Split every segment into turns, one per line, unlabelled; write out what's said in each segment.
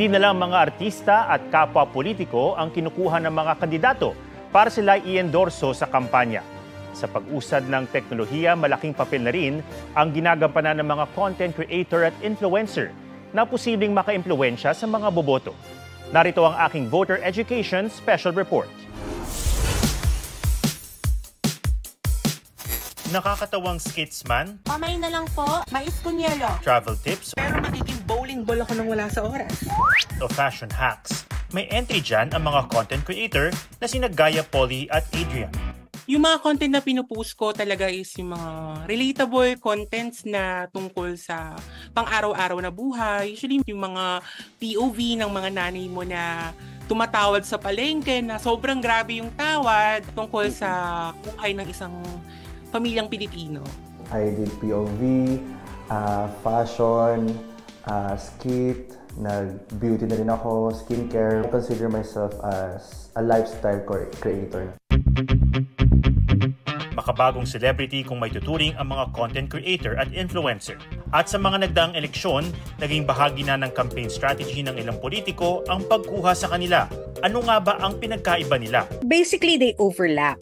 Hindi na lang mga artista at kapwa politiko ang kinukuha ng mga kandidato para sila i-endorso sa kampanya. Sa pag-usad ng teknolohiya, malaking papel na rin ang ginagampanan ng mga content creator at influencer na posibleng maka-impluwensya sa mga boboto. Narito ang aking Voter Education Special Report. Nakakatawang skits man,
Pamay na lang po, mais kunyelo.
travel tips,
Pero magiging bowling ball ako nang wala sa oras.
o fashion hacks. May entry dyan ang mga content creator na sina Gaya Polly at Adrian.
Yung mga content na pinupost ko talaga is yung mga relatable contents na tungkol sa pang-araw-araw na buhay. Usually yung mga POV ng mga nanay mo na tumatawad sa palengke na sobrang grabe yung tawad tungkol sa buhay ng isang pamilyang Pilipino.
I did POV, fashion, skit, nag-beauty na rin ako, skincare. I consider myself as a lifestyle creator.
Makabagong celebrity kung may tuturing ang mga content creator at influencer. At sa mga nagdaang eleksyon, naging bahagi na ng campaign strategy ng ilang politiko ang pagkuha sa kanila. Ano nga ba ang pinagkaiba nila?
Basically, they overlap.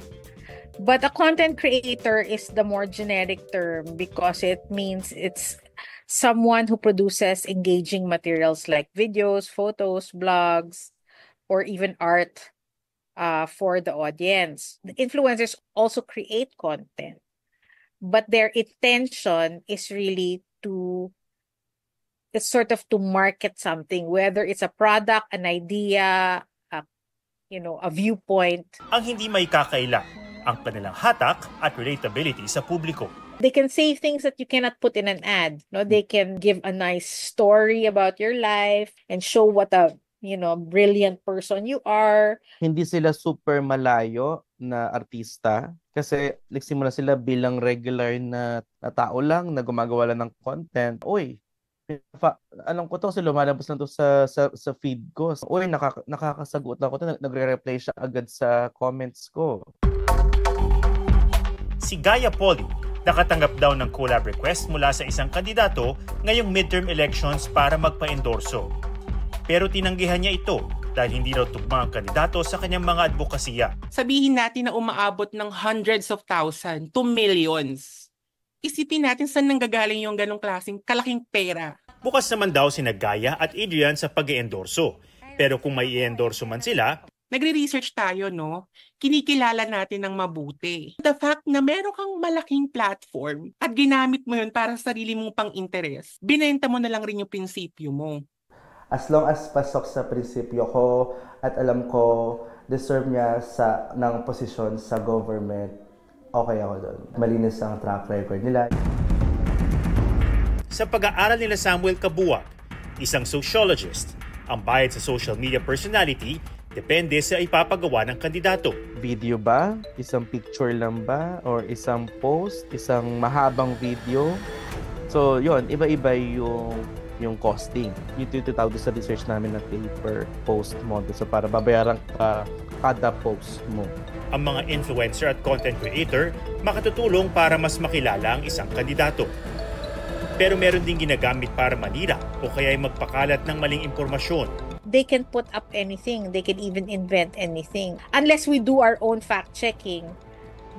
But a content creator is the more generic term because it means it's someone who produces engaging materials like videos, photos, blogs, or even art for the audience. The influencers also create content, but their intention is really it's sort of to market something, whether it's a product, an idea, a viewpoint.
Ang hindi may kakaila, ang kanilang hatak at relatability sa publiko.
They can say things that you cannot put in an ad. No, they can give a nice story about your life and show what a brilliant person you are.
Hindi sila super malayo na artista kasi nagsimula sila bilang regular na tao lang na gumagawa lang ng content. Uy, alam ko to, kasi lumalabas na to sa feed ko. Uy, nakakasagot ako to, nagre-reply siya agad sa comments ko.
Si Gaya Polly, nakatanggap daw ng collab request mula sa isang kandidato ngayong midterm elections para magpa-endorso. Pero tinanggihan niya ito dahil hindi raw tugma ang kandidato sa kanyang mga advokasya.
Sabihin natin na umaabot ng hundreds of thousands to millions. Isipin natin saan nanggagaling yung ganong klaseng kalaking pera.
Bukas naman daw sina Gaya at Adrian sa pag-i-endorso. Pero kung may i-endorso man sila,
Nagre-research tayo, no? Kinikilala natin ng mabuti. The fact na meron kang malaking platform at ginamit mo yun para sa sarili mong pang-interes, binenta mo na lang rin yung prinsipyo mo.
As long as pasok sa prinsipyo ko at alam ko deserve niya ng posisyon sa government, okay ako doon. Malinis ang track record nila.
Sa pag-aaral nila Samuel Kabuwag, isang sociologist, ang bayad sa social media personality depende sa ipapagawa ng kandidato.
Video ba? Isang picture lang ba? Or isang post? Isang mahabang video? So, yon, iba-iba yung costing. Yung tinatawag sa research namin na pay-per post model. So, para babayaran ka kada post mo.
Ang mga influencer at content creator makatutulong para mas makilala ang isang kandidato. Pero meron din ginagamit para manira o kaya ay magpakalat ng maling impormasyon.
They can put up anything. They can even invent anything. Unless we do our own fact-checking,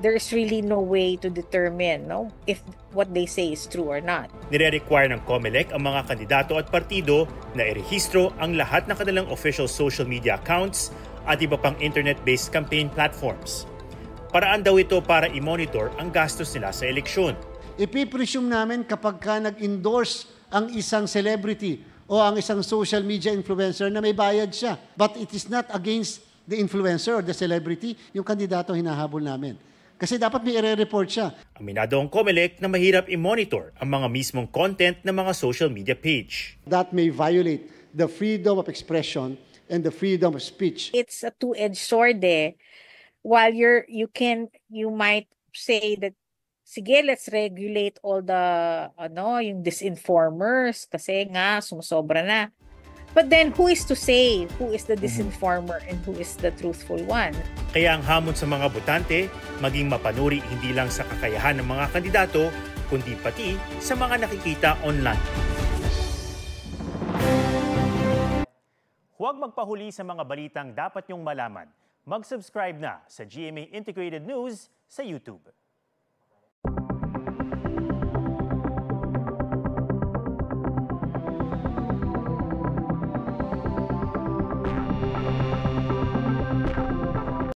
there's really no way to determine if what they say is true or not.
Nire-require ng COMELEC ang mga kandidato at partido na irehistro ang lahat ng kanilang official social media accounts at iba pang internet-based campaign platforms. Paraan daw ito para i-monitor ang gastos nila sa eleksyon.
Ipipresume namin kapag ka nag-endorse ang isang celebrity o ang isang social media influencer na may bayad siya. But it is not against the influencer or the celebrity, yung kandidato hinahabol namin. Kasi dapat may i-report siya.
Aminado ang COMELEC na mahirap i-monitor ang mga mismong content ng mga social media page.
That may violate the freedom of expression and the freedom of speech.
It's a two-edged sword eh. While you might say that sige, let's regulate all the yung disinformers kasi nga sumusobra na. But then who is to say who is the disinformer and who is the truthful one?
Kaya ang hamon sa mga botante maging mapanuri hindi lang sa kakayahan ng mga kandidato kundi pati sa mga nakikita online. Huwag magpahuli sa mga balitang dapat niyong malaman. Mag-subscribe na sa GMA Integrated News sa YouTube.